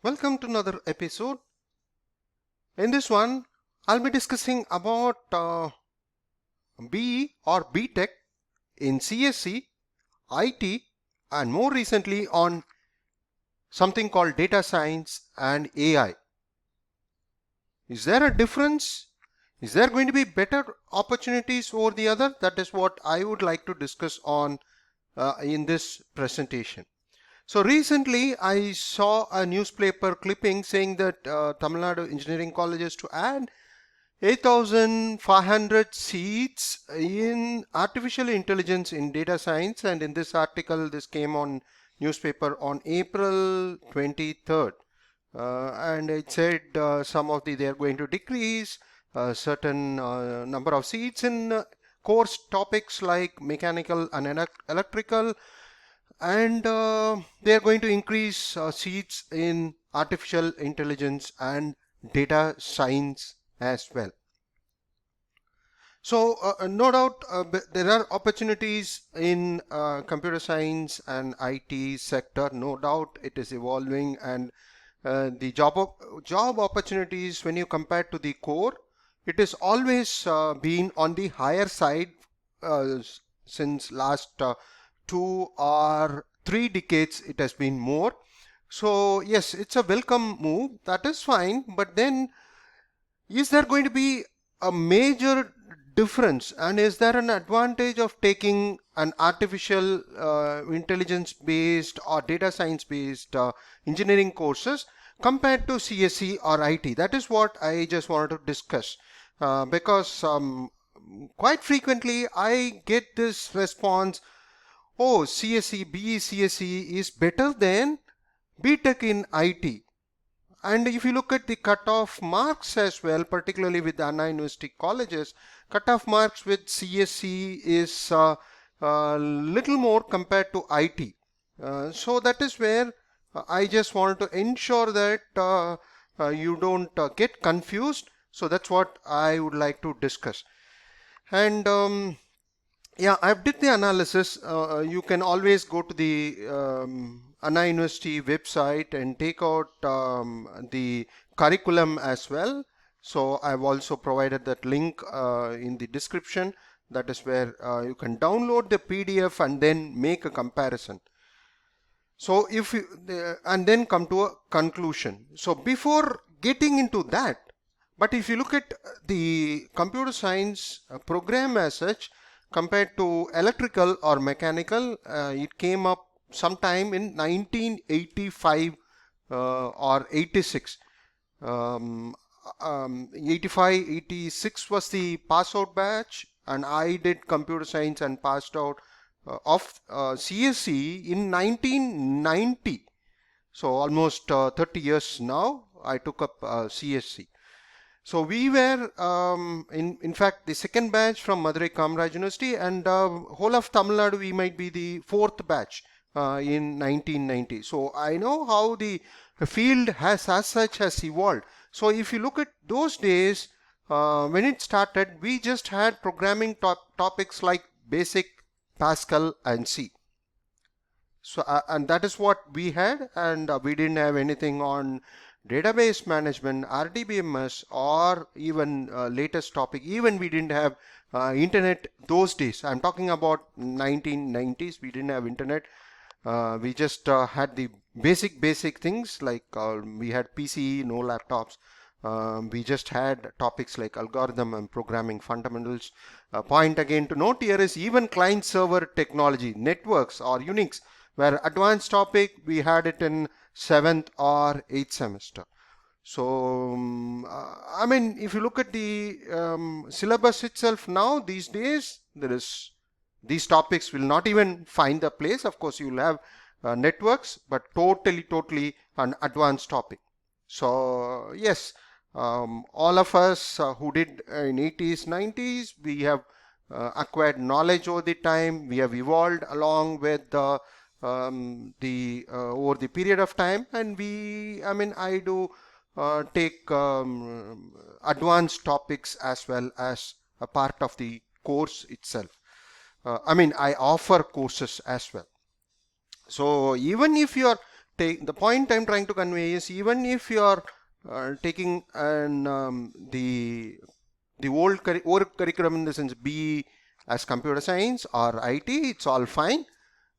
Welcome to another episode. In this one, I'll be discussing about B or B-tech in CSE, IT, and more recently on something called data science and AI. Is there a difference? Is there going to be better opportunities over the other? That is what I would like to discuss on in this presentation. So recently I saw a newspaper clipping saying that Tamil Nadu engineering colleges to add 8,500 seats in artificial intelligence in data science, and in this article this came on newspaper on April 23rd, and it said some of they are going to decrease certain number of seats in course topics like mechanical and electrical, and they are going to increase seats in artificial intelligence and data science as well. So no doubt there are opportunities in computer science and IT sector. No doubt it is evolving, and the job opportunities when you compare to the core, it is always been on the higher side uh, since last 2 or 3 decades. It has been more. So yes, it's a welcome move. That is fine, but then is there going to be a major difference, and is there an advantage of taking an artificial intelligence based or data science based engineering courses compared to CSE or IT? That is what I just wanted to discuss, because quite frequently I get this response, oh, CSE, BE CSE is better than B-tech in IT. And if you look at the cutoff marks as well, particularly with the Anna University colleges, cutoff marks with CSE is little more compared to IT. So that is where I just want to ensure that you don't get confused. So that's what I would like to discuss. And yeah, I've did the analysis. You can always go to the Anna University website and take out the curriculum as well. So I've also provided that link in the description. That is where you can download the PDF and then make a comparison. So if you, and then come to a conclusion. So before getting into that, but if you look at the computer science program as such, compared to electrical or mechanical, it came up sometime in 1985 or 86. 85, 86 was the pass out batch, and I did computer science and passed out of CSE in 1990. So almost 30 years now I took up CSE. So we were in fact the second batch from Madurai Kamaraj University, and whole of Tamil Nadu we might be the fourth batch in 1990. So I know how the field has as such has evolved. So if you look at those days, when it started, we just had programming topics like basic, Pascal and C. So and that is what we had, and we didn't have anything on database management, RDBMS, or even latest topic. Even we didn't have internet those days. I'm talking about 1990s. We didn't have internet. We just had the basic things like we had PC, no laptops. We just had topics like algorithm and programming fundamentals. Point again to note here is even client server technology, networks or Unix, where advanced topic we had it in 7th or 8th semester. So I mean, if you look at the syllabus itself now these days, there is these topics will not even find the place. Of course you will have networks, but totally an advanced topic. So yes, all of us who did in 80s 90s, we have acquired knowledge over the time. We have evolved along with the over the period of time, and I do take advanced topics as well as a part of the course itself. I offer courses as well. So even if you are the point I'm trying to convey is, even if you are taking the old curriculum, in the sense B as computer science or IT, it's all fine.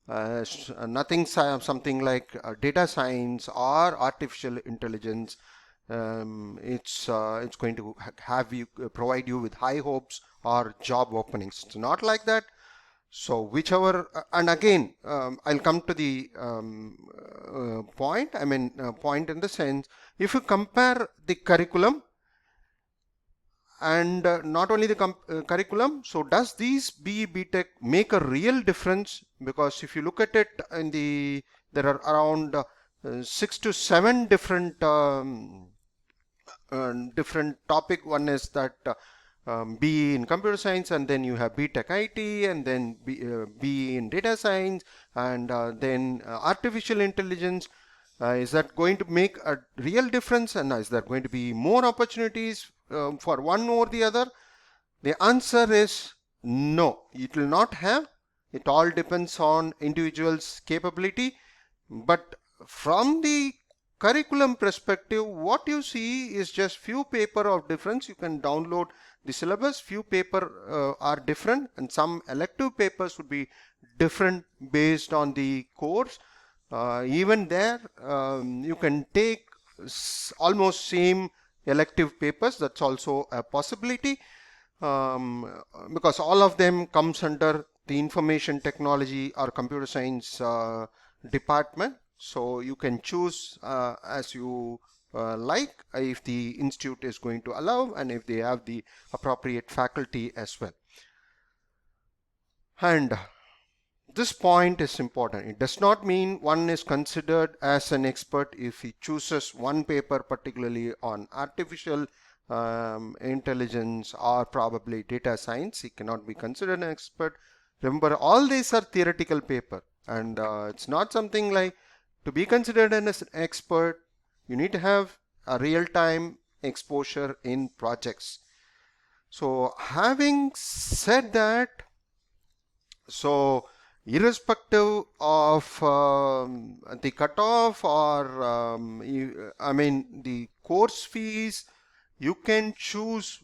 Nothing something like data science or artificial intelligence. It's going to have you provide you with high hopes or job openings. It's not like that. So whichever, and again, I'll come to the point. I mean, point in the sense, if you compare the curriculum and not only the curriculum, so does these B-tech make a real difference? Because if you look at it, there are around 6 to 7 different different topic. One is that B in computer science, and then you have B-tech IT, and then B in data science, and then artificial intelligence. Is that going to make a real difference, and is there going to be more opportunities for one or the other? The answer is no, it will not have. It all depends on individual's capability. But from the curriculum perspective, what you see is just few paper of difference. You can download the syllabus. Few paper are different, and some elective papers would be different based on the course. Even there, you can take almost same elective papers. That's also a possibility, because all of them comes under the information technology or computer science department. So you can choose as you like, if the institute is going to allow, and if they have the appropriate faculty as well. And this point is important. It does not mean one is considered as an expert if he chooses one paper, particularly on artificial intelligence or probably data science. He cannot be considered an expert. Remember, all these are theoretical paper, and it's not something like, to be considered as an expert, you need to have a real-time exposure in projects. So having said that, so irrespective of the cutoff or I mean the course fees, you can choose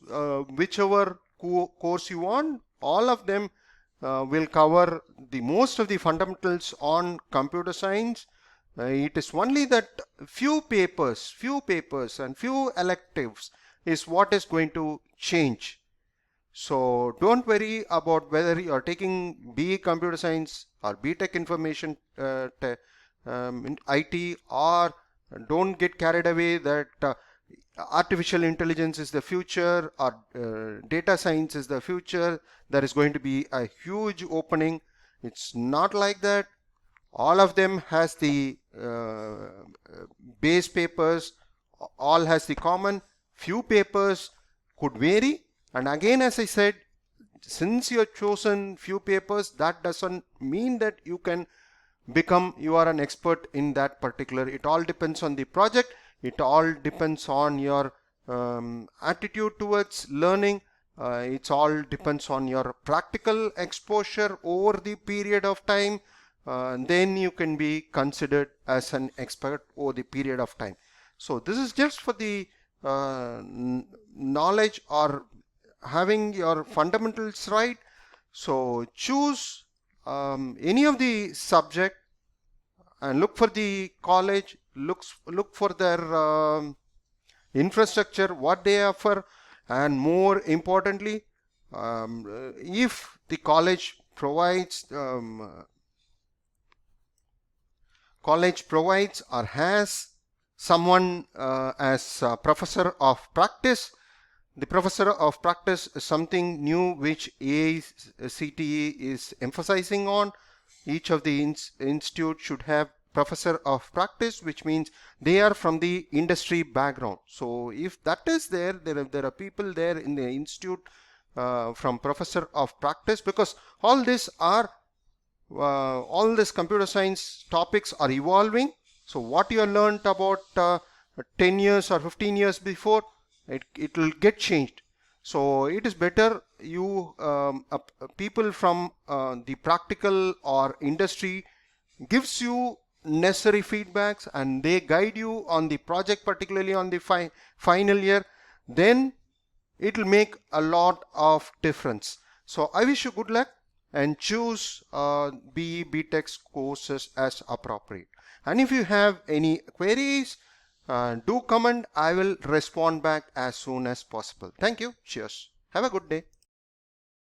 whichever course you want. All of them will cover the most of the fundamentals on computer science. It is only that few papers and few electives is what is going to change. So don't worry about whether you are taking BE computer science or B-tech information IT, or don't get carried away that artificial intelligence is the future or data science is the future. There is going to be a huge opening. It's not like that. All of them has the base papers, all has the common. Few papers could vary, and again, as I said, since you have chosen few papers, that doesn't mean that you are an expert in that particular. It all depends on the project. It all depends on your attitude towards learning. It all depends on your practical exposure over the period of time. Then you can be considered as an expert over the period of time. So this is just for the knowledge or having your fundamentals right. So choose any of the subject and look for the college, look for their infrastructure, what they offer, and more importantly, if the college provides or has someone as a professor of practice. The professor of practice is something new which AICTE is emphasizing on. Each of the institute should have professor of practice, which means they are from the industry background. So if that is there are people there in the institute from professor of practice, because all these computer science topics are evolving. So what you have learned about 10 years or 15 years before, it will get changed. So it is better you people from the practical or industry gives you necessary feedbacks and they guide you on the project, particularly on the final year, then it will make a lot of difference. So I wish you good luck and choose B-tech courses as appropriate. And if you have any queries, do comment. I will respond back as soon as possible. Thank you. Cheers. Have a good day.